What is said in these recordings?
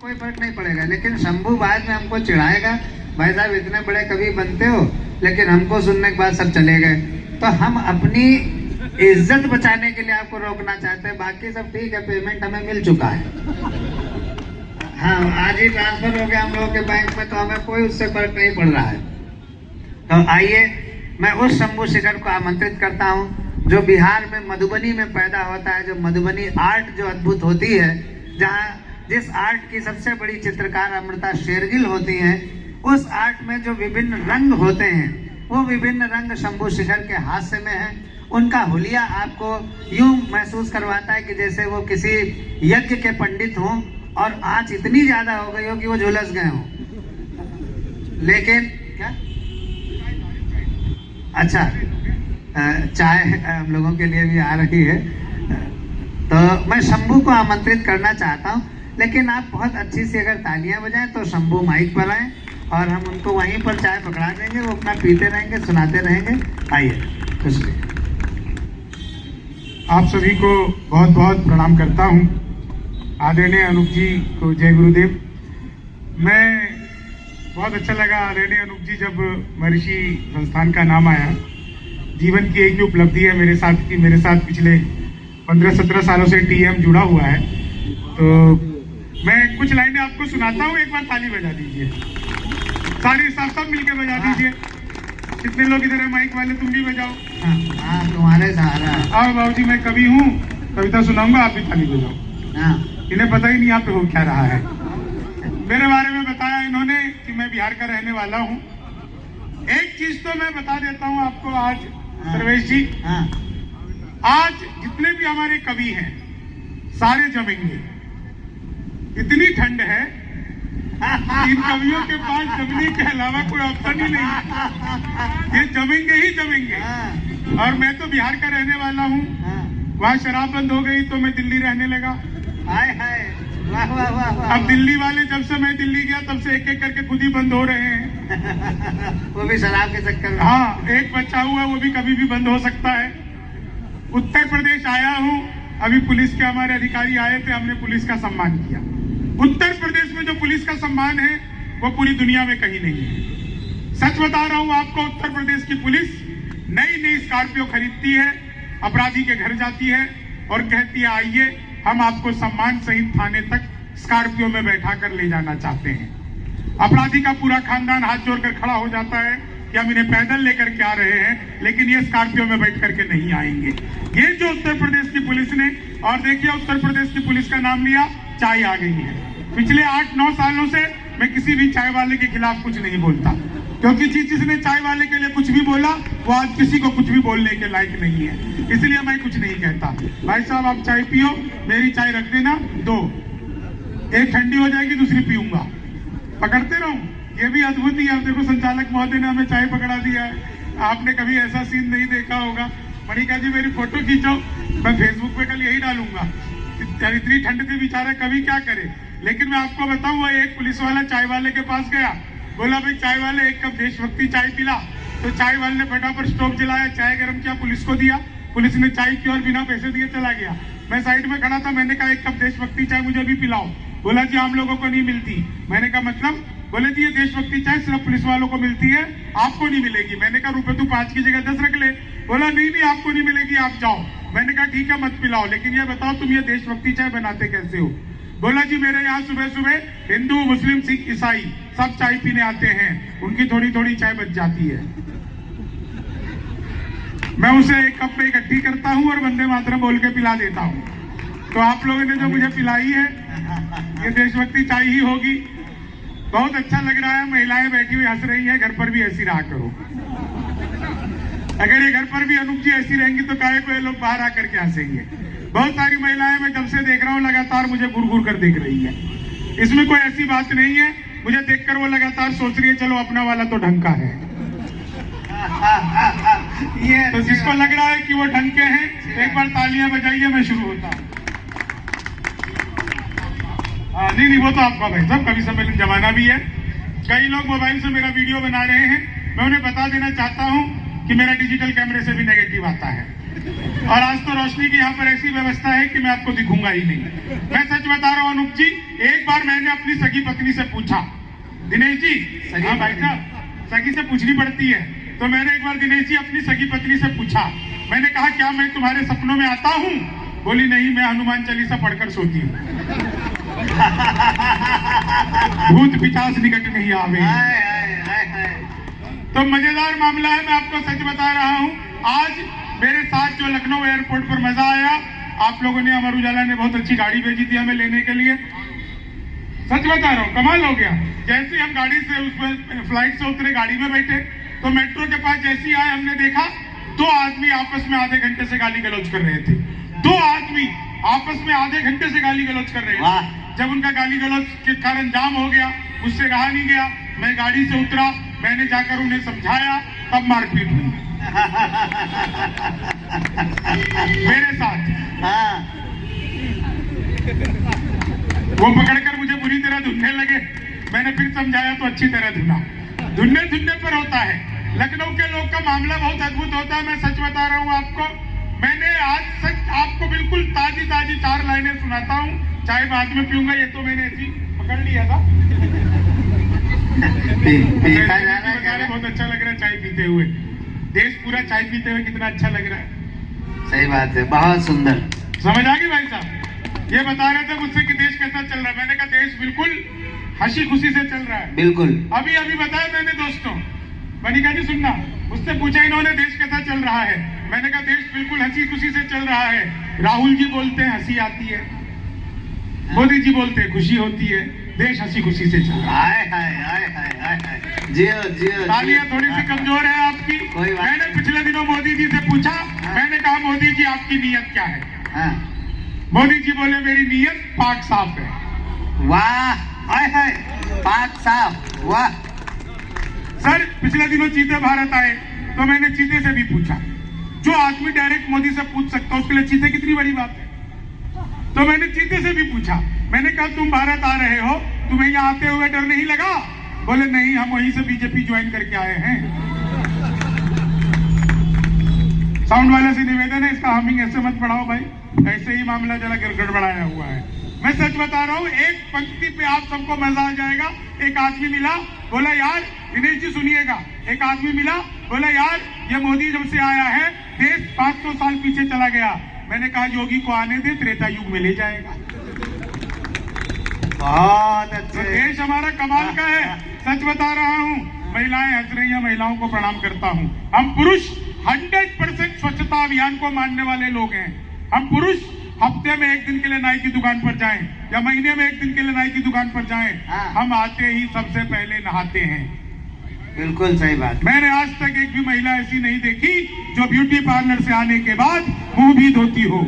कोई फर्क नहीं पड़ेगा। लेकिन शंभू बाद में हमको चिढ़ाएगा, भाई साहब इतने बड़े कवि बनते हो, लेकिन हमको सुनने के बाद सब चले गए। तो हम अपनी इज्जत बचाने के लिए आपको रोकना चाहते हैं। बाकी सब ठीक है, पेमेंट हमें मिल चुका है। हाँ, आज ही ट्रांसफर हो गया हम लोगों के बैंक में, तो हमें कोई उससे फर्क नहीं पड़ रहा है। तो आइए, मैं उस शंभू शिखर को आमंत्रित करता हूँ जो बिहार में मधुबनी में पैदा होता है। जो मधुबनी आर्ट जो अद्भुत होती है, जहाँ जिस आर्ट की सबसे बड़ी चित्रकार अमृता शेरगिल होती हैं, उस आर्ट में जो विभिन्न रंग होते हैं, वो विभिन्न रंग शंभू शिखर के हास्य में है। उनका हुलिया आपको यूं महसूस करवाता है कि जैसे वो किसी यज्ञ के पंडित हों और आंच इतनी ज्यादा हो गई हो कि वो झुलस गए हों। लेकिन क्या, अच्छा, चाय हम लोगों के लिए भी आ रही है। तो मैं शंभू को आमंत्रित करना चाहता हूं, लेकिन आप बहुत अच्छी सी अगर तालियां बजाएं तो शंभू माइक पर आए और हम उनको वहीं पर चाय पकड़ा देंगे, वो अपना पीते रहेंगे, सुनाते रहेंगे। आइए, खुश रहिए। आप सभी को बहुत बहुत प्रणाम करता हूं। आदरणीय अनूप जी को जय गुरुदेव। मैं बहुत अच्छा लगा आदरणीय अनूप जी जब महर्षि संस्थान का नाम आया। जीवन की एक ही उपलब्धि है मेरे साथ की, मेरे साथ पिछले 15-17 सालों से टीएम जुड़ा हुआ है। तो मैं कुछ लाइनें आपको सुनाता हूँ, एक बार ताली बजा दीजिए, सारे सब मिलकर बजा दीजिए। कितने लोग इधर है माइक वाले, तुम भी बजाओ। हाँ, तुम्हारे सहारा। आओ बाबूजी, मैं कवि हूँ, कविता सुनाऊंगा, आप भी ताली बजाओ। हाँ, इन्हें पता ही नहीं यहाँ पे हो क्या रहा है। मेरे बारे में बताया इन्होंने कि मैं बिहार का रहने वाला हूँ। एक चीज तो मैं बता देता हूँ आपको आज, सर्वेश जी। हाँ, आज जितने भी हमारे कवि हैं सारे जमेंगे। इतनी ठंड है, इन कवियों के पास जमने के अलावा कोई ऑप्शन ही नहीं है। ये जमेंगे ही जमेंगे। और मैं तो बिहार का रहने वाला हूँ। वहाँ शराब बंद हो गई तो मैं दिल्ली रहने लगा। हाय हाय, वाह वाह वाह वाह। अब दिल्ली वाले जब से मैं दिल्ली गया तब से एक एक करके खुद ही बंद हो रहे हैं। वो भी शराब के चक्कर में। हाँ, एक बच्चा हुआ, वो भी कभी भी बंद हो सकता है। उत्तर प्रदेश आया हूँ, अभी पुलिस के हमारे अधिकारी आए थे, हमने पुलिस का सम्मान किया। उत्तर प्रदेश में जो पुलिस का सम्मान है वो पूरी दुनिया में कहीं नहीं है। सच बता रहा हूँ आपको, उत्तर प्रदेश की पुलिस नई नई स्कॉर्पियो खरीदती है, अपराधी के घर जाती है और कहती है आइए हम आपको सम्मान सहित थाने तक स्कॉर्पियो में बैठा कर ले जाना चाहते हैं। अपराधी का पूरा खानदान हाथ जोड़कर खड़ा हो जाता है कि हम इन्हें पैदल लेकर के आ रहे हैं, लेकिन ये स्कॉर्पियो में बैठ करके नहीं आएंगे। ये जो उत्तर प्रदेश की पुलिस ने, और देखिए उत्तर प्रदेश की पुलिस का नाम लिया, चाय आ गई है। पिछले 8-9 सालों से मैं किसी भी चाय वाले के खिलाफ कुछ नहीं बोलता, क्योंकि जिसने चाय वाले के लिए कुछ भी बोला वो आज किसी को कुछ भी बोलने के लायक नहीं है, इसलिए मैं कुछ नहीं कहता। भाई साहब आप चाय पियो, मेरी चाय रख देना 2, एक ठंडी हो जाएगी, दूसरी पीऊंगा, पकड़ते रहूं। ये भी अद्भुत ही है। देखो संचालक महोदय ने हमें चाय पकड़ा दिया है। आपने कभी ऐसा सीन नहीं देखा होगा। मणिका जी मेरी फोटो खींचो, मैं फेसबुक पे कल यही डालूंगा। इतनी ठंड से बेचारा कभी क्या करे। लेकिन मैं आपको बताऊं, एक पुलिस वाला चाय वाले के पास गया, बोला भाई चाय वाले एक कप देशभक्ति चाय पिला। तो चाय वाले ने फटाफट स्टोव जलाया, चाय गर्म किया, पुलिस को दिया। पुलिस ने चाय की और बिना पैसे दिए चला गया। मैं साइड में खड़ा था, मैंने कहा एक कप देशभक्ति चाय मुझे भी पिलाओ। बोला जी हम लोगों को नहीं मिलती। मैंने कहा मतलब? बोले जी ये देशभक्ति चाय सिर्फ पुलिस वालों को मिलती है, आपको नहीं मिलेगी। मैंने कहा रुपए तू 5 की जगह 10 रख ले। बोला नहीं नहीं आपको नहीं मिलेगी, आप जाओ। मैंने कहा ठीक है मत पिलाओ, लेकिन ये बताओ तुम ये देशभक्ति चाय बनाते कैसे हो? बोला जी मेरे यहाँ सुबह सुबह हिंदू मुस्लिम सिख ईसाई सब चाय पीने आते हैं, उनकी थोड़ी थोड़ी चाय बच जाती है। मैं उसे एक कप में इकट्ठी करता हूँ और वंदे मातरम बोल के पिला देता हूँ। तो आप लोगों ने जो मुझे पिलाई है ये देशभक्ति चाय ही होगी। बहुत अच्छा लग रहा है, महिलाएं बैठी हुई हंस रही हैं। घर पर भी ऐसी रहा करो। अगर ये घर पर भी अनूप जी ऐसी रहेंगी तो काहे को ये लोग बाहर आकर के हंसेंगे। बहुत सारी महिलाएं मैं जब से देख रहा हूँ लगातार मुझे घूर घूर कर देख रही है। इसमें कोई ऐसी बात नहीं है, मुझे देखकर वो लगातार सोच रही है चलो अपना वाला तो ढंग का है। ये तो जिसको लग रहा है कि वो ढंग के हैं, एक बार तालियां बजाइए, मैं शुरू होता हूँ। नहीं वो तो आपका भाई साहब कवि सम्मेलन जमाना भी है। कई लोग मोबाइल से मेरा वीडियो बना रहे हैं, मैं उन्हें बता देना चाहता हूं कि मेरा डिजिटल कैमरे से भी नेगेटिव आता है। और आज तो रोशनी की यहाँ पर ऐसी व्यवस्था है कि मैं आपको दिखूंगा ही नहीं। मैं सच बता रहा हूँ अनूप जी, एक बार मैंने अपनी सगी पत्नी से पूछा, दिनेश जी, हाँ भाई साहब, सगी से पूछनी पड़ती है, तो मैंने एक बार दिनेश जी अपनी सगी पत्नी से पूछा, मैंने कहा क्या मैं तुम्हारे सपनों में आता हूँ? बोली नहीं, मैं हनुमान चालीसा पढ़कर सोती हूँ। भूत पिशाच निकट नहीं आवे। तो मजेदार मामला है, मैं आपको सच बता रहा हूँ। आज मेरे साथ जो लखनऊ एयरपोर्ट पर मजा आया, आप लोगों ने, अमर उजाला ने बहुत अच्छी गाड़ी भेजी थी हमें लेने के लिए। सच बता रहा हूँ, कमाल हो गया। जैसे हम गाड़ी से उसमें फ्लाइट से उतरे, गाड़ी में बैठे, तो मेट्रो के पास जैसे ही आए, हमने देखा 2 आदमी आपस में आधे घंटे से गाली गलौज कर रहे थे। 2 आदमी आपस में आधे घंटे से गाली गलौज कर रहे थे। जब उनका गाली गलौज के कारण जाम हो गया, मुझसे रहा नहीं गया, मैं गाड़ी से उतरा, मैंने जाकर उन्हें समझाया, तब मारपीट हुई मेरे साथ। वो पकड़कर मुझे बुरी तरह धुनने लगे, मैंने फिर समझाया तो अच्छी तरह धुना। धुनने पर होता है। लखनऊ के लोग का मामला बहुत अद्भुत होता है, मैं सच बता रहा हूँ आपको। मैंने आज सच आपको बिल्कुल ताजी 4 लाइनें सुनाता हूँ। चाय बाद में पीऊंगा, ये तो मैंने ऐसी पकड़ लिया था। बहुत अच्छा लग रहा है चाय पीते हुए। देश पूरा चाय पीते हुए कितना अच्छा लग रहा है। सही बात है, बहुत सुंदर। समझ आ गई भाई साहब? ये बता रहे थे मुझसे कि देश कैसा चल रहा है। मैंने कहा देश बिल्कुल हंसी खुशी से चल रहा है। बिल्कुल। अभी बताया मैंने दोस्तों, मनिका जी सुनना, उससे पूछा इन्होंने देश कैसा चल रहा है। मैंने कहा देश बिल्कुल हंसी खुशी से चल रहा है। राहुल जी बोलते हैं हंसी आती है, मोदी जी बोलते हैं खुशी होती है। देश हंसी खुशी से चल रहा है। जियो तालियां थोड़ी सी कमजोर है आपकी। मैंने पिछले दिनों मोदी जी से पूछा, मैंने कहा मोदी जी आपकी नीयत क्या है? मोदी जी बोले मेरी नीयत पाक साफ है। वाह, पाक साफ, वाह। सर पिछले दिनों चीते भारत आए, तो मैंने चीते से भी पूछा, जो आदमी डायरेक्ट मोदी से पूछ सकता है उसके लिए चीते कितनी बड़ी बात है। तो मैंने चीते से भी पूछा, मैंने कहा तुम भारत आ रहे हो, तुम्हें यहाँ आते हुए डर नहीं लगा? बोले नहीं, हम वहीं से बीजेपी ज्वाइन करके आए हैं। साउंड वाले से निवेदन है, इसका हमिंग ऐसे मत बढ़ाओ भाई, ऐसे ही मामला जरा गड़बड़ाया हुआ है। मैं सच बता रहा हूँ, एक पंक्ति पे आप सबको मजा आ जाएगा। एक आदमी मिला, बोला यार दिनेश जी सुनिएगा, एक आदमी मिला, बोला यार ये मोदी जब से आया है देश 500 साल पीछे चला गया। मैंने कहा योगी को आने दे, त्रेता युग में ले जाएगा। बहुत अच्छे। तो देश हमारा कमाल का है, सच बता रहा हूँ। महिलाएं हंस रही हैं, महिलाओं को प्रणाम करता हूँ। हम पुरुष 100% स्वच्छता अभियान को मानने वाले लोग हैं। हम पुरुष हफ्ते में 1 दिन के लिए नाई की दुकान पर जाएं या महीने में 1 दिन के लिए नाई की दुकान पर जाएं, हम आते ही सबसे पहले नहाते हैं। बिल्कुल सही बात। मैंने आज तक एक भी महिला ऐसी नहीं देखी जो ब्यूटी पार्लर से आने के बाद मुंह भी धोती हो।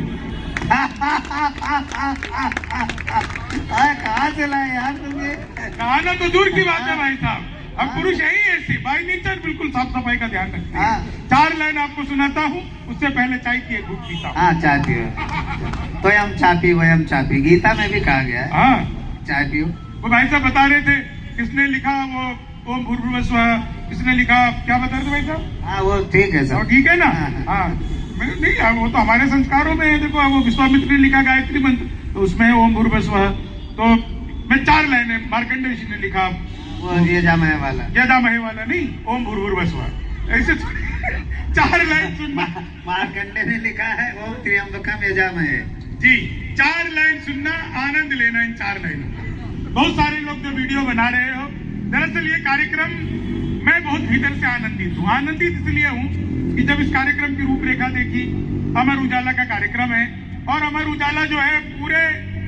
कहाँ से लाए यार तुमने? नहाना तो दूर की बात है भाई साहब, हम पुरुष यही ऐसे बाई नेचर बिल्कुल साफ सफाई का ध्यान रखते हैं। 4 लाइन आपको सुनाता हूँ, उससे पहले चाय की एक घूंट पीता हूँ। हाँ चाय पियो। तो हम चापी वयम चापी, गीता में भी कहा गया है। हाँ चाय पियो। वो भाई साहब बता रहे थे, किसने लिखा वो ओम भूर्भुवः स्वः, किसने लिखा, क्या बता रहे थे भाई साहब? हाँ वो ठीक है सर, ठीक है ना। हाँ नहीं, वो तो हमारे संस्कारों में है। देखो वो विश्वामित्र ने लिखा गायत्री मंत्र, तो उसमें ओम भूर्भुवः स्वः। तो मैं 4 लाइनें, मार्कंडेय ऋषि ने लिखा वो यजामहे वाला नहीं, ओम भूर्भुवः स्वः, ऐसे 4 लाइन सुनना। मार्कंडेय ने लिखा है ओम त्र्यंबकम यजामहे जी। 4 लाइन सुनना, आनंद लेना इन 4 लाइनों। बहुत सारे लोग जो वीडियो बना रहे हो, दरअसल ये कार्यक्रम मैं बहुत भीतर से आनंदित हूँ। आनंदित इसलिए हूँ कि जब इस कार्यक्रम की रूपरेखा देखी, अमर उजाला का कार्यक्रम है, और अमर उजाला जो है पूरे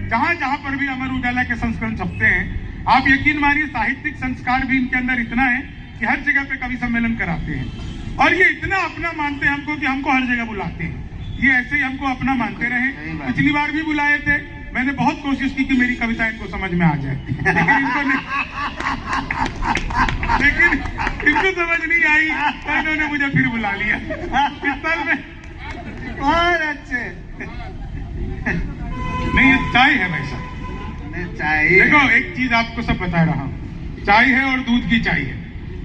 जहां जहां पर भी अमर उजाला के संस्करण छपते हैं, आप यकीन मानिए साहित्यिक संस्कार भी इनके अंदर इतना है कि हर जगह पे कवि सम्मेलन कराते हैं। और ये इतना अपना मानते हैं हमको कि हमको हर जगह बुलाते हैं। ये ऐसे ही हमको अपना मानते रहे। पिछली बार भी बुलाए थे, मैंने बहुत कोशिश की कि मेरी कविता इनको समझ में आ जाए, लेकिन इनको समझ नहीं आई, तो इन्होंने मुझे फिर बुला लिया इस साल में। बहुत अच्छे। नहीं ये चाय है भाई साहब, चाय। देखो एक चीज आपको सब बता रहा हूँ, चाय है और दूध की चाय है।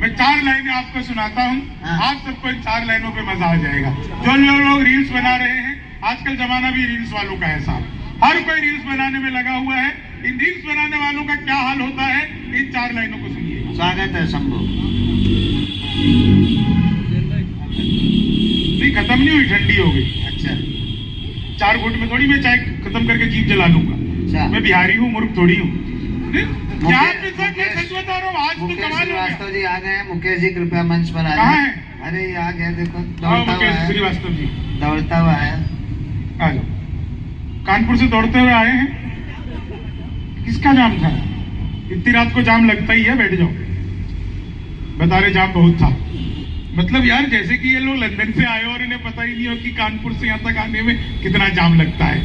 मैं 4 लाइनें आपको सुनाता हूँ, हाँ। आप सबको इन 4 लाइनों पे मजा आ जाएगा। जो लोग रील्स बना रहे हैं, आजकल जमाना भी रील्स वालों का है साहब, हर कोई रील्स बनाने में लगा हुआ है। इन रील्स बनाने वालों का क्या हाल होता है, इन 4 लाइनों को सुनिए। स्वागत है शंभू। नहीं, खत्म नहीं हुई, ठंडी हो गई। अच्छा 4 घूंट में थोड़ी मैं चाय खत्म करके जीप जला लूंगा। अच्छा। मैं बिहारी हूँ, मूर्ख थोड़ी हूँ। क्या मैं मुकेश- सच बता रहा हूँ, आज तो मुकेश कमाल हो गया। श्रीवास्तव जी आ गए हैं। मुकेश जी कृपया मंच पर आ कहाँ जाए। हैं? अरे ये आ गया, देखो आओ दौड़ता हुआ मुकेश है, श्रीवास्तव जी, दौड़ता हुआ है। आ जाओ। कानपुर से दौड़ते हुए आए हैं। किसका जाम था? इतनी रात को जाम लगता ही है, बैठ जाओ। बता रहे जाम बहुत था। मतलब यार जैसे कि ये लोग लंदन से आए और इन्हें पता ही नहीं हो कि कानपुर से यहाँ तक आने में कितना जाम लगता है।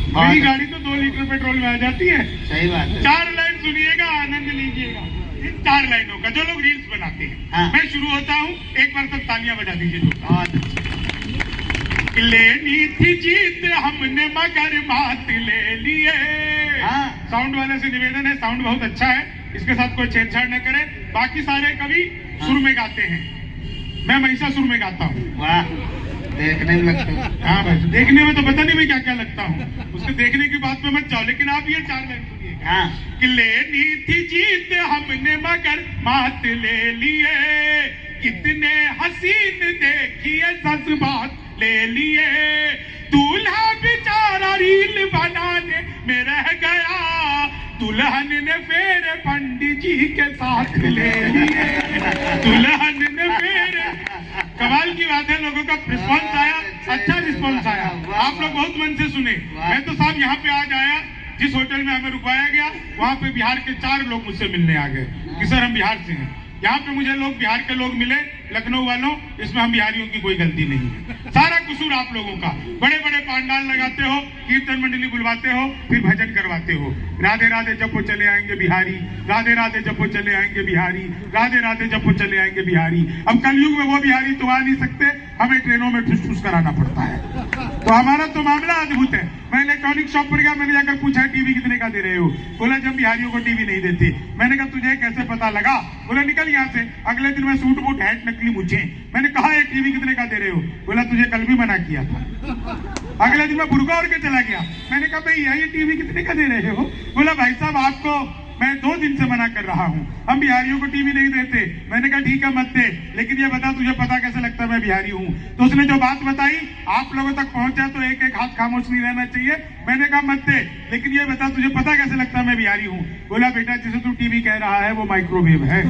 मेरी गाड़ी तो 2 लीटर पेट्रोल में आ जाती है। सही बात है। 4 लाइन सुनिएगा, आनंद लीजिएगा इन 4 लाइनों का, जो लोग रील्स बनाते हैं। हाँ। मैं शुरू होता हूँ, एक बार सब तालियां बजा दीजिए। बहुत अच्छा। लेनी थी जीत हमने मगर मात ले लिए। हाँ। साउंड वाले से निवेदन है, साउंड बहुत अच्छा है, इसके साथ कोई छेड़छाड़ न करे। बाकी सारे कवि सुर में गाते हैं, मैं महिषासुर में गाता हूँ। वाह, देखने में लगता है। हाँ भाई, देखने में तो पता नहीं मैं क्या क्या लगता हूँ, उसके देखने की बात में मत जाओ। लेकिन आप ये 4 लाइन सुनिए। हाँ। कि लेनी थी जीत हमने मगर मात ले लिए, कितने हसीन देखिए जज्बात ले लिए। दूल्हा बेचारा रील बनाने में रह गया, दुल्हन ने फेरे पंडित जी के साथ ले लिए। दुल्हन ने फेरे, कमाल की बात है, लोगों का रिस्पॉन्स आया, अच्छा रिस्पॉन्स आया। आप लोग बहुत मन से सुने। मैं तो साहब यहाँ पे आज आया, जिस होटल में हमें रुकवाया गया वहां पे बिहार के 4 लोग मुझसे मिलने आ गए कि सर हम बिहार से हैं। यहाँ पे मुझे लोग बिहार के लोग मिले, लखनऊ वालों, इसमें हम बिहारियों की कोई गलती नहीं है, सारा कसूर आप लोगों का। बड़े बड़े पांडाल लगाते हो, कीर्तन मंडली बुलवाते हो, फिर भजन करवाते हो। राधे राधे जपो चले आएंगे बिहारी, राधे राधे जपो चले आएंगे बिहारी, राधे राधे जपो चले आएंगे बिहारी। अब कलयुग में वो बिहारी तो आ नहीं सकते, हमें ट्रेनों में ठुस ठुस कराना पड़ता है। तो हमारा तो मामला अद्भुत है। मैं इलेक्ट्रॉनिक शॉप पर गया, मैंने जाकर पूछा टीवी कितने का दे रहे हो? बोला जब बिहारियों को टीवी नहीं देते। मैंने कहा तुझे कैसे पता लगा? बोला निकल यहाँ से। अगले दिन मैं सूट बूट हैट नकली मुझे। मैंने कहा ये टीवी कितने का दे रहे हो? बोला तुझे कल भी मना किया था। अगले दिन मैं बुर्का ओढ़ के चला गया। मैंने कहा भैया ये टीवी कितने का दे रहे हो? बोला भाई साहब आपको मैं 2 दिन से मना कर रहा हूँ, हम बिहारियों को टीवी नहीं देते। मैंने कहा ठीक है मत दे, लेकिन ये बता तुझे पता कैसे लगता है मैं बिहारी हूँ? तो उसने जो बात बताई आप लोगों तक पहुंचा तो एक एक हाथ खामोश नहीं रहना चाहिए। मैंने कहा मत दे, लेकिन ये बता तुझे पता कैसे लगता है मैं बिहारी हूँ? बोला बेटा जिसे तू टीवी कह रहा है वो माइक्रोवेव है।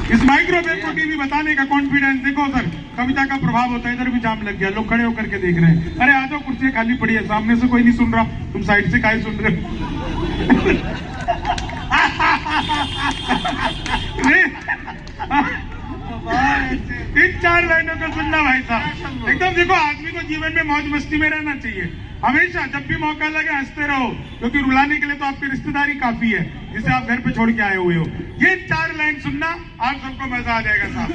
इस माइक्रोवेव को टीवी बताने का कॉन्फिडेंस देखो सर, कविता का प्रभाव होता है। इधर भी जाम लग गया, लोग खड़े होकर के देख रहे हैं। अरे आ जाओ, कुर्सियां खाली पड़ी है, सामने से कोई नहीं सुन रहा, तुम साइड से काहे सुन रहे हो? इन 4 लाइनों को सुनना भाई साहब, एकदम देखो आदमी को जीवन में मौज मस्ती में रहना चाहिए। हमेशा जब भी मौका लगे हंसते रहो, क्योंकि रुलाने के लिए तो आपकी रिश्तेदारी काफी है जिसे आप घर पे छोड़ के आए हुए हो। ये 4 लाइन सुनना, आप सबको मजा आ जाएगा साहब।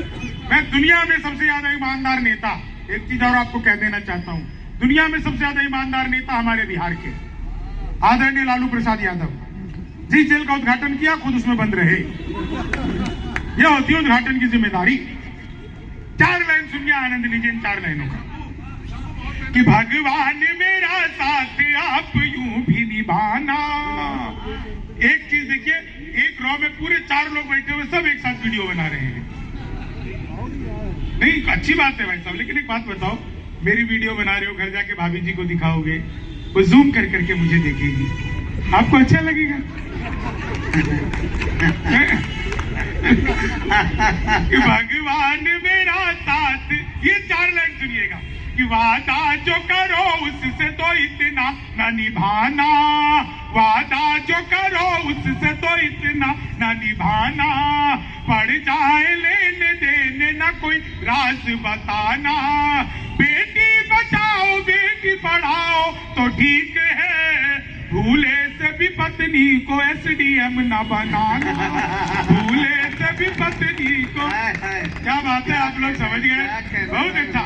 मैं दुनिया में सबसे ज्यादा ईमानदार नेता, एक चीज और आपको कह देना चाहता हूँ, दुनिया में सबसे ज्यादा ईमानदार नेता हमारे बिहार के आदरणीय लालू प्रसाद यादव। जिस जेल का उद्घाटन किया खुद उसमें बंद रहे, यह होती है उद्घाटन की जिम्मेदारी। 4 लाइन सुनिए, आनंद लीजिए इन 4 लाइनों का। कि भगवान मेरा साथ आप यूं भी निभाना। एक चीज देखिए, एक रॉ में पूरे 4 लोग बैठे हुए सब एक साथ वीडियो बना रहे हैं। नहीं अच्छी बात है भाई साहब, लेकिन एक बात बताओ, मेरी वीडियो बना रहे हो, घर जाके भाभी जी को दिखाओगे, वो जूम कर करके मुझे देखेगी, आपको अच्छा लगेगा? कि भगवान मेरा साथ, ये 4 लाइन सुनिएगा। कि वादा जो करो उससे तो इतना न निभाना, वादा जो करो उससे तो इतना न निभाना, पड़ जाए लेने देने न कोई राज बताना, बेटी बचाओ बेटी पढ़ाओ तो ठीक है, भूले से भी पत्नी को SDM न बनाना, भूले से भी पत्नी को। क्या बात है, आप लोग समझ गए, बहुत अच्छा।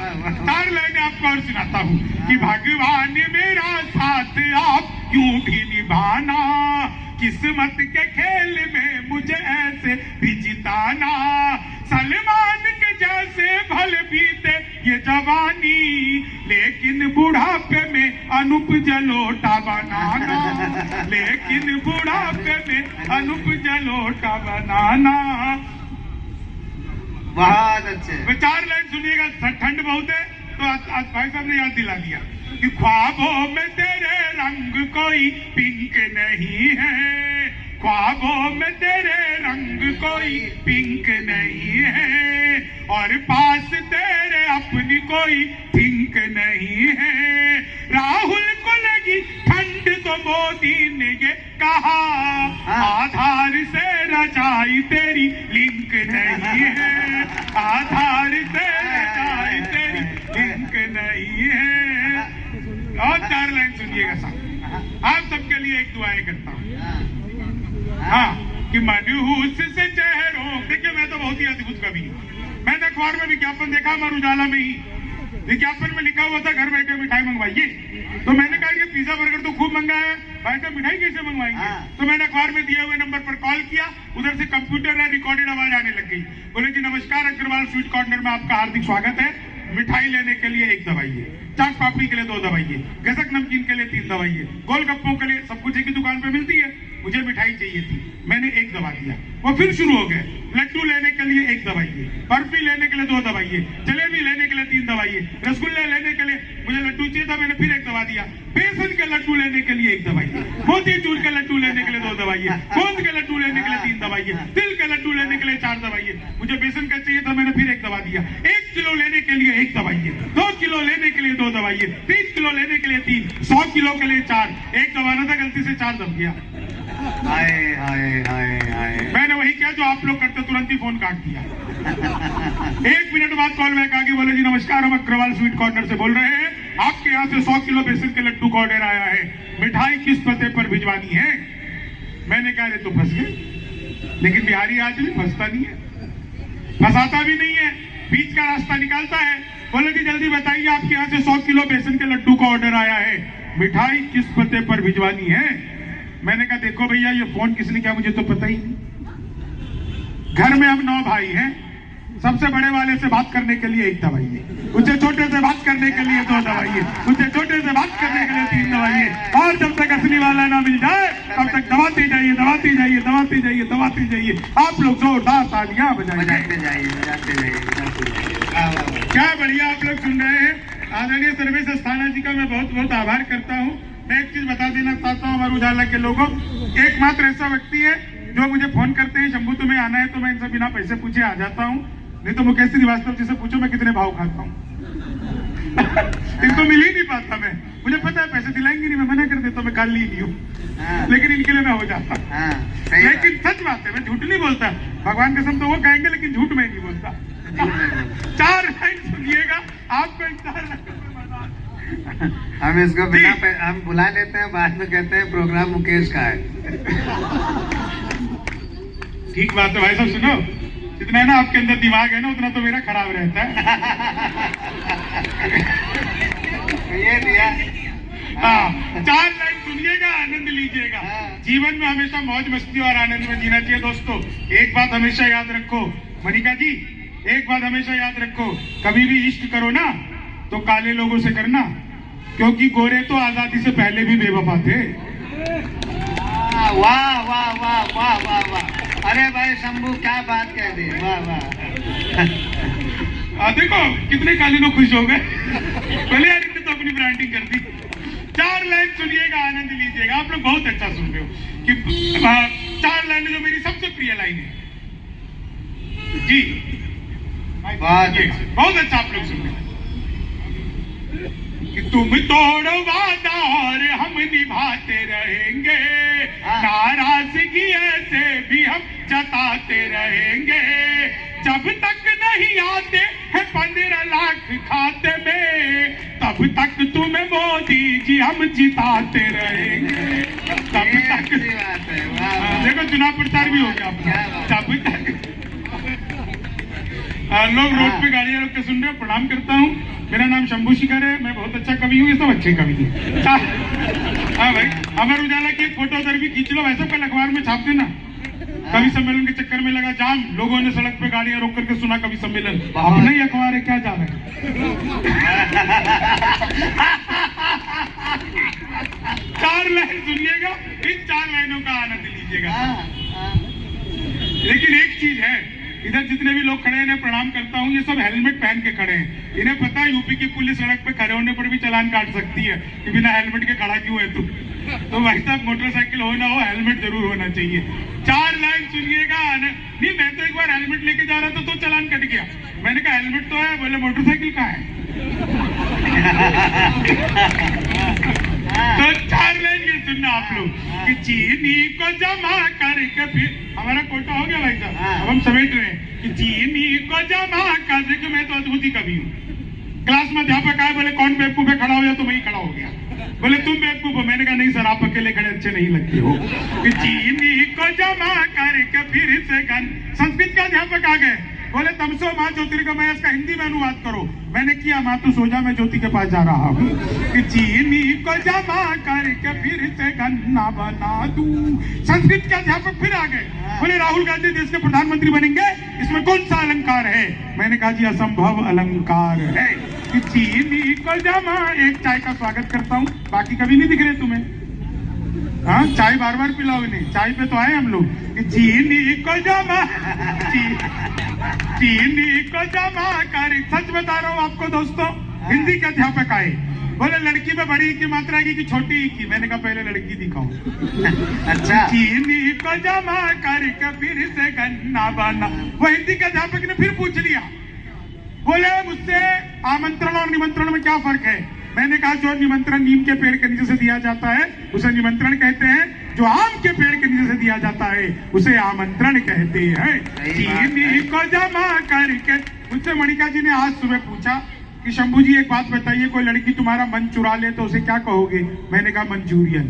4 लाइनें आपको और सुनाता हूँ। कि भगवान मेरा साथ आप क्यों भी निभाना, किस्मत के खेल में मुझे ऐसे भी जिताना, सलमान के जैसे भले बीते ये जवानी, लेकिन बुढ़ापे में अनूप जलोटा बनाना, लेकिन बुढ़ापे में अनूप जलोटा बनाना। बहुत अच्छे। 4 लाइन सुनिएगा, ठंड बहुत है तो आज भाई साहब ने याद दिला दिया कि ख्वाबों में तेरे रंग कोई पिंक नहीं है, ख्वाबों में तेरे रंग कोई पिंक नहीं है, और पास तेरे अपनी कोई थिंक नहीं है। राहुल को लगी ठंड तो मोदी ने ये कहा, आधार से रजाई तेरी लिंक नहीं है, आधार से रजाई तेरी लिंक नहीं है। और 4 लाइन सुनिएगा साहब, आप सबके लिए एक दुआएं करता हूँ। हाँ, कि मनहूस से चेहरों, देखिए मैं तो बहुत ही अद्भुत कवि हूँ। मैंने अखबार में विज्ञापन देखा, अमर उजाला में ही विज्ञापन में लिखा हुआ था घर बैठे मिठाई मंगवाइए, तो मैंने कहा ये पिज्जा बर्गर तो खूब मंगा है, भाई साहब मिठाई कैसे मंगवाएंगे? तो मैंने अखबार में दिए हुए नंबर पर कॉल किया, उधर से कंप्यूटर में रिकॉर्डेड आवाज आने लग गई। बोले जी नमस्कार, अग्रवाल स्वीट कॉर्नर में आपका हार्दिक स्वागत है, मिठाई लेने के लिए 1 दवाइए, चाट पापड़ी के लिए 2 दवाइए, गसक नमकीन के लिए 3 दवाइए, गोलगप्पों के लिए, सब कुछ एक ही दुकान पे मिलती है, मुझे मिठाई चाहिए थी, मैंने 1 दवा दिया। वो फिर शुरू हो गए, लड्डू लेने के लिए 1 दवाइए, बर्फी लेने के लिए 2 दवाइए, जलेबी लेने के लिए 3 दवाइए, रसगुल्ले लेने के लिए, मुझे लड्डू चाहिए था, मैंने फिर 1 दवा दिया, बेसन के लड्डू लेने के लिए 1 दवाइए, मोतीचूर के लड्डू लेने के लिए 2 दवाइए, गोंद के लड्डू लेने के लिए 3 दवाइए, तिल के लड्डू लेने के लिए 4 दवाइए, मुझे बेसन का चाहिए था, मैंने फिर 1 दवा दिया, 1 किलो लेने के लिए 1 दवाइए, 2 किलो लेने के लिए 2 दवाइए, 3 किलो लेने के लिए 3, 100 किलो के लिए 4, 1 दबाना था, गलती से 4 दब गया। हाय हाय हाय हाय। मैंने वही किया जो आप लोग करते, तुरंत ही फोन काट दिया। 1 मिनट बाद कॉल बैक आगे, बोले जी नमस्कार, हम अग्रवाल स्वीट कॉर्नर से बोल रहे हैं, आपके यहाँ से 100 किलो बेसन के लड्डू का ऑर्डर आया है, मिठाई किस पते पर भिजवानी है? मैंने कहा तो फंस गए, लेकिन बिहारी आदमी फंसता नहीं है, फंसाता भी नहीं है, बीच का रास्ता निकालता है। बोले जी जल्दी बताइए, आपके यहाँ से 100 किलो बेसन के लड्डू का ऑर्डर आया है, मिठाई किस पते पर भिजवानी है? मैंने कहा देखो भैया, ये फोन किसने किया मुझे तो पता ही नहीं, घर में हम 9 भाई हैं, सबसे बड़े वाले से बात करने के लिए 1 दवाइए, उससे छोटे से बात करने के लिए 2 दवाइए, उससे छोटे से बात करने के लिए 3 दवाइए, और जब तक असली वाला ना मिल जाए तब तक दबाते जाइए, दबाते जाइए, दबाते जाइए, दबाते जाइए। आप लोग जोरदार तालियां बजाइए, बजाते जाइए, बजाते जाइए, बजाते जाइए। क्या बढ़िया आप लोग सुन रहे हैं। आदरणीय सर्वेश अस्थाना जी का मैं बहुत बहुत आभार करता हूँ। मैं एक चीज बता देना चाहता हूँ अमर उजाला के लोगों, एकमात्र ऐसा व्यक्ति है जो मुझे फोन करते हैं शंभू तुम्हें आना है, तो मैं इनसे बिना पैसे पूछे आ जाता हूँ, नहीं तो मुकेश श्रीवास्तव जी से पूछो मैं कितने भाव खाता हूँ। इनको मिल ही नहीं पाता, मैं मुझे पता है पैसे दिलाएंगे नहीं, मैं मना कर देता हूँ, मैं काल ही नहीं हूँ, लेकिन इनके लिए मैं हो जाता हूँ। लेकिन सच बात है, मैं झूठ नहीं बोलता, भगवान कसम तो वो कहेंगे, लेकिन झूठ मैं नहीं बोलता। 4 लाइन सुनिएगा, आपको 4 लाइन हम इसको बिना हम बुला लेते हैं, बाद में कहते हैं प्रोग्राम मुकेश का है। ठीक बात है भाई साहब, सुनो, जितना है ना आपके अंदर दिमाग है ना, उतना तो मेरा खराब रहता है। ये दिया। हाँ, 4 लाइन सुनिएगा, आनंद लीजिएगा। जीवन में हमेशा मौज मस्ती और आनंद में जीना चाहिए दोस्तों। एक बात हमेशा याद रखो मनिका जी, एक बात हमेशा याद रखो, कभी भी इश्क करो ना तो काले लोगों से करना, क्योंकि गोरे तो आजादी से पहले भी बेवफा थे। वाह वाह वाह वाह वाह वाह, अरे भाई शंभू क्या बात कह दी, वाह वाह। देखो कितने काले लोग खुश हो गए, पहले यार इनने तो अपनी ब्रांडिंग कर दी। 4 लाइन सुनिएगा, आनंद लीजिएगा। आप लोग बहुत अच्छा सुन रहे हो कि 4 लाइन जो मेरी सबसे प्रिय लाइन है जी, बहुत अच्छा आप लोग सुन रहे हैं कि तुम तोड़ो वादा और हम निभाते रहेंगे, नाराजगी ऐसे भी हम जताते रहेंगे, जब तक नहीं आते हैं 15 लाख खाते में, तब तक तुम्हें मोदी जी हम जिताते रहेंगे, तब तक। देखो चुनाव प्रचार भी हो गया अपना, तब तक। लोग रोड पे गाड़ियां रोक के सुन रहे हो, प्रणाम करता हूँ। मेरा नाम शंभू शिखर है, मैं बहुत अच्छा कवि हूँ, ये सब अच्छे कवि हैं। हाँ भाई, अमर उजाला की एक फोटो उधर भी खींच लो, वैसे कल अखबार में छाप देना। कवि सम्मेलन के चक्कर में लगा जाम, लोगों ने सड़क पे गाड़ियां रोक करके सुना कवि सम्मेलन, अपना ही अखबार है, क्या जा रहा है। 4 लाइन सुनिएगा, इन 4 लाइनों का आनंद लीजिएगा। लेकिन एक चीज है, इधर जितने भी लोग खड़े हैं, इन्हें प्रणाम करता हूँ, ये सब हेलमेट पहन के खड़े हैं। इन्हें पता है यूपी की पुलिस सड़क पे खड़े होने पर भी चालान काट सकती है कि बिना हेलमेट के खड़ा क्यों है तू। तो भाई साहब, मोटरसाइकिल हो ना हो, हेलमेट जरूर होना चाहिए। 4 लाइन सुनिएगा। नहीं, मैं तो एक बार हेलमेट लेके जा रहा था तो चालान कट गया। मैंने कहा हेलमेट तो है, बोले मोटरसाइकिल कहाँ है। तो 4 लाइन ये सुनना आप लोग कि चीनी को जमा करके, फिर हमारा कोटा हो गया भाई साहब, अब हम समेट रहे हैं कि चीनी को जमा करके। मैं तो अद्भुत ही कवि हूँ। क्लास में अध्यापक आए, बोले कौन बेवकूफ है, खड़ा हो गया, तो मैं ही खड़ा हो गया। बोले तुम बेवकूफ हो। मैंने कहा नहीं सर, आप अकेले खड़े अच्छे नहीं लगते हो। कि चीनी को जमा करके फिर से गन। संस्कृत का अध्यापक आ गए, बोले तमसो माँ ज्योतिर्गमय, इसका हिंदी में अनुवाद करो। मैंने किया, माँ तू सो जा, मैं ज्योति के पास जा रहा हूँ। कि चीनी को जमा करके फिर से गन्ना बना दूं। संस्कृत के अध्यापक फिर आ गए, बोले राहुल गांधी देश के प्रधानमंत्री बनेंगे, इसमें कौन सा अलंकार है। मैंने कहा जी असंभव अलंकार है। कि चीनी को जमा, एक चाय का स्वागत करता हूँ, बाकी कभी नहीं दिख रहे तुम्हें। हाँ, चाय बार बार पिलाओ इन्हें, चाय पे तो आए हम लोग। कि चीनी को जमा, चीनी को जमा कर। सच बता रहा हूँ आपको दोस्तों, हिंदी के अध्यापक आए, बोले लड़की में बड़ी की मात्रा की छोटी की। मैंने कहा पहले लड़की दिखाओ। अच्छा। चीनी को जमा करके फिर से गन्ना बना। वो हिंदी के अध्यापक ने फिर पूछ लिया, बोले मुझसे आमंत्रण और निमंत्रण में क्या फर्क है। मैंने कहा जो निमंत्रण नीम के पेड़ के नीचे से दिया जाता है उसे निमंत्रण कहते हैं, जो आम के पेड़ के नीचे से दिया जाता है उसे आमंत्रण कहते हैं। चीनी को जमा करके। मुझसे मणिका जी ने आज सुबह पूछा कि शंभू जी एक बात बताइए, कोई लड़की तुम्हारा मन चुरा ले तो उसे क्या कहोगे। मैंने कहा मंचूरियन।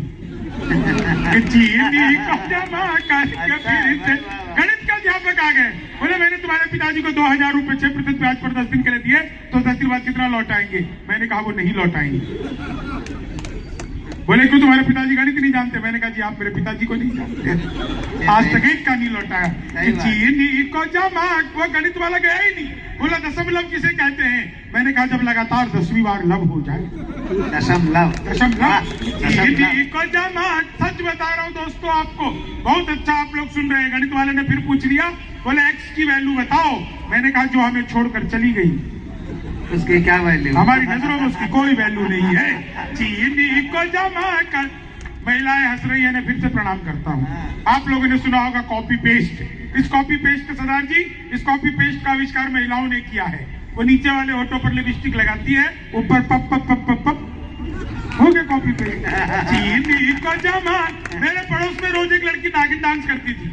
चीनी को जमा करके फिर से। गणित का अध्यापक आ गए, बोले मैंने तुम्हारे पिताजी को 2000 रुपए 6% ब्याज पर 10 दिन के लिए दिए, तो 10 दिन बाद कितना लौटाएंगे। मैंने कहा वो नहीं लौटाएंगे। बोले क्यों, तुम्हारे पिताजी गणित नहीं जानते। मैंने कहा जी आप मेरे पिताजी को नहीं जानते, आज तक एक का नहीं लौटाया। चीनी को जमा, वो गणित वाला गया ही नहीं। बोला दशमलव किसे कहते हैं। मैंने कहा जब लगातार 10वीं बार लव हो जाए। दशमलव, दशमलव। चीनी को जमा। सच बता रहा हूँ दोस्तों आपको, बहुत अच्छा आप लोग सुन रहे हैं। गणित वाले ने फिर पूछ लिया, बोले एक्स की वैल्यू बताओ। मैंने कहा जो हमें छोड़कर चली गई उसकी क्या वैल्यू, हमारी नजरों में उसकी कोई वैल्यू नहीं है। चीनी को जमा कर। महिलाएं हंस रही है, फिर से प्रणाम करता हूँ। आप लोगों ने सुना होगा कॉपी पेस्ट। इस कॉपी पेस्ट का सरदार जी, इस कॉपी पेस्ट का आविष्कार महिलाओं ने किया है। वो नीचे वाले होठों पर लिपस्टिक लगाती है, ऊपर पप पप पप पप पप हो गया कॉपी पेस्ट। चीनी को जमा। मेरे पड़ोस में रोज एक लड़की नागिन डांस करती थी।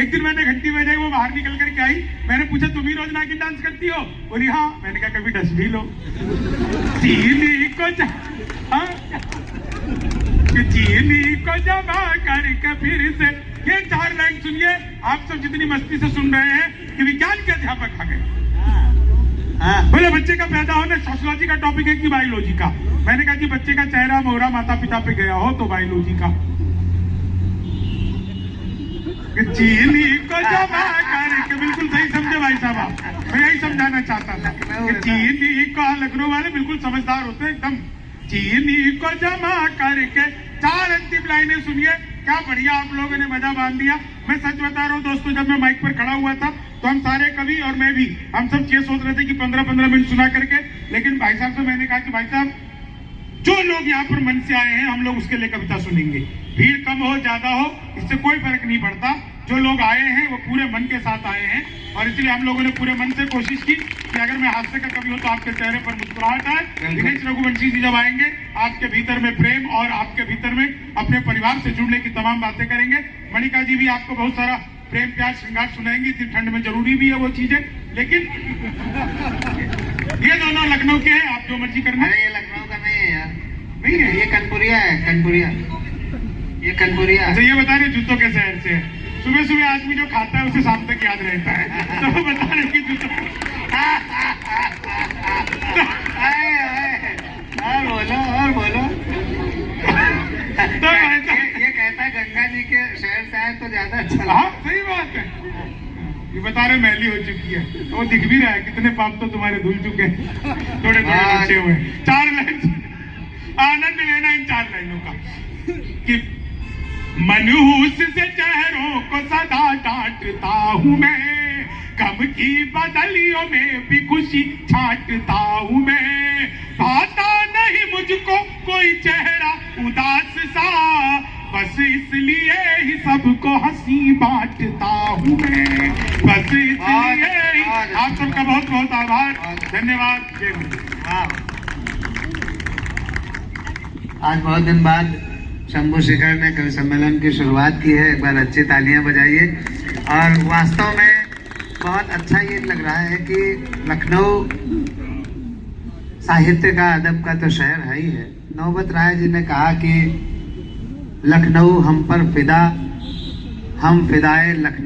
एक दिन मैंने घंटी बजाई, वो बाहर निकल करके आई। मैंने पूछा तुम ही रोज नागिन डांस करती हो। बोली हाँ। मैंने कहा कभी डस भी लो। चीनी को चीनी को जमा करके फिर से। ये 4 लाइन सुनिए। आप सब जितनी मस्ती से सुन रहे हैं कि विज्ञान के अध्यापक आ गए। बोले बच्चे का पैदा होना सोशियोलॉजी का टॉपिक है कि बायोलॉजी का। मैंने कहा कि बच्चे का चेहरा मोहरा माता पिता पे गया हो तो बायोलॉजी का। चीनी को जमा करके, बिल्कुल सही समझे भाई साहब आप। मैं यही समझाना चाहता था कि चीनी को, लखनऊ वाले बिल्कुल समझदार होते हैं एकदम। चीनी को जमा करके। 4 अंतिम लाइनें सुनिए, क्या बढ़िया आप लोगों ने मजा बांध दिया। मैं सच बता रहा हूँ दोस्तों, जब मैं माइक पर खड़ा हुआ था तो हम सारे कवि और मैं भी, हम सब ये सोच रहे थे कि 15-15 मिनट सुना करके। लेकिन भाई साहब से मैंने कहा कि भाई साहब जो लोग यहाँ पर मन से आए हैं हम लोग उसके लिए कविता सुनेंगे। भीड़ कम हो ज्यादा हो इससे कोई फर्क नहीं पड़ता। जो लोग आए हैं वो पूरे मन के साथ आए हैं, और इसलिए हम लोगों ने पूरे मन से कोशिश की कि अगर मैं हास्य का कवि हूँ तो आपके चेहरे पर मुस्कुराहट आए। दिनेश रघुवंशी जी जब आएंगे, आपके भीतर में प्रेम और आपके भीतर में अपने परिवार से जुड़ने की तमाम बातें करेंगे। मणिका जी भी आपको बहुत सारा प्रेम प्यार श्रृंगार सुनाएंगे। इतनी ठंड में जरूरी भी है वो चीजें। लेकिन ये दोनों लखनऊ के हैं, आप जो मर्जी करना। अरे ये लखनऊ का नहीं है यार, नहीं है, ये कनपुरिया है। कनपुरिया, ये कनपुरिया। अच्छा ये बता रहे जूतों के शहर से है। सुबह सुबह आदमी जो खाता है उसे शाम तक याद रहता है। तो वो बता रहे कि जूतों और बोलो ये कहता है गंगा जी के शहर से आए तो ज्यादा अच्छा हाँ सही बात है। ये बता रहे मैली हो चुकी है, तो वो दिख भी रहा है कितने पाप तो तुम्हारे धुल चुके हैं, थोड़े थोड़े बचे हुए। 4 लाइन आनंद लेना इन 4 लाइनों का कि मनहूस से चेहरों को सदा डांटता हूँ मैं, गम की बदलियों में भी खुशी छांटता हूँ मैं, भाता नहीं मुझको कोई चेहरा उदास सा, बस इसलिए ही सबको हंसी बांटता हूँ मैं, बस इसलिए ही। आप सबका बहुत बहुत आभार, धन्यवाद, जय हिंद। आज बहुत दिन बाद शंभू शेखर ने कवि सम्मेलन की शुरुआत की है, एक बार अच्छी तालियां बजाइए। और वास्तव में बहुत अच्छा ये लग रहा है कि लखनऊ साहित्य का, अदब का तो शहर है ही है। नौबत राय जी ने कहा कि लखनऊ हम पर फिदा, हम फिदाए लखनऊ।